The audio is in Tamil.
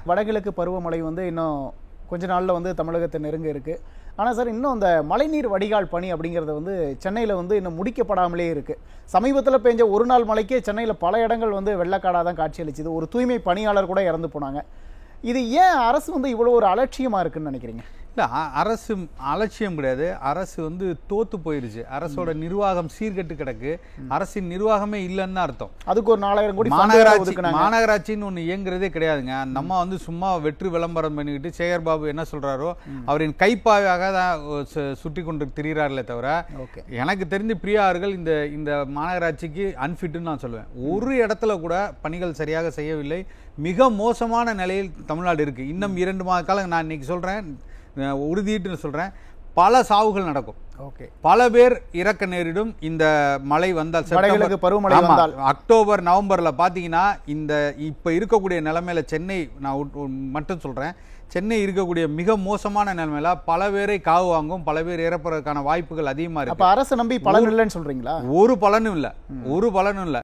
வடகிழக்கு பருவமழை வந்து இன்னும் கொஞ்ச நாளில் வந்து தமிழகத்தை நெருங்க இருக்குது. ஆனால் சார், இன்னும் அந்த மழைநீர் வடிகால் பணி அப்படிங்கிறது வந்து சென்னையில் வந்து இன்னும் முடிக்கப்படாமலே இருக்குது. சமீபத்தில் பெஞ்ச ஒரு நாள் மழைக்கே சென்னையில் பல இடங்கள் வந்து வெள்ளக்காடாக தான் காட்சியளிச்சுது. ஒரு தூய்மை பணியாளர் கூட இறந்து போனாங்க. இது ஏன் அரசு வந்து இவ்வளோ ஒரு அலட்சியமாக இருக்குன்னு நினைக்கிறீங்க? இல்லை, அரசு அலட்சியம் கிடையாது. அரசு வந்து தோத்து போயிருச்சு. அரசோட நிர்வாகம் சீர்கெட்டு கிடக்கு. அரசின் நிர்வாகமே இல்லைன்னு அர்த்தம். அதுக்கு ஒரு 4000 கோடி மாநகராட்சின்னு ஒன்று இயங்குறதே கிடையாதுங்க. அந்த அம்மா வந்து சும்மா வெற்றி விளம்பரம் பண்ணிக்கிட்டு சேகர் பாபு என்ன சொல்றாரோ அவரின் கைப்பாவாக தான் சுட்டி கொண்டு திரிகிறார்களே தவிர, எனக்கு தெரிஞ்சு பிரியா அவர்கள் இந்த மாநகராட்சிக்கு அன்ஃபிட்னு நான் சொல்லுவேன். ஒரு இடத்துல கூட பணிகள் சரியாக செய்யவில்லை. மிக மோசமான நிலையில் தமிழ்நாடு இருக்கு. இன்னும் 2 மாத காலம், நான் இன்னைக்கு சொல்றேன், உறுதிட்டு சொல்றேன், பல சாவுகள் நடக்கும். பல பேர் இறக்க நேரிடும். இந்த மழை வந்தால், அக்டோபர் நவம்பர்ல பாத்தீங்கன்னா இந்த இப்ப இருக்கக்கூடிய நிலைமையில சென்னை, நான் மட்டும் சொல்றேன், சென்னை இருக்கக்கூடிய மிக மோசமான நிலைமையில பல பேரை காவு வாங்கும், பல பேர் இறப்பதற்கான வாய்ப்புகள் அதிகமா இருக்கு. அரசு நம்பி பலன் இல்லைன்னு சொல்றீங்களா? ஒரு பலனும் இல்லை.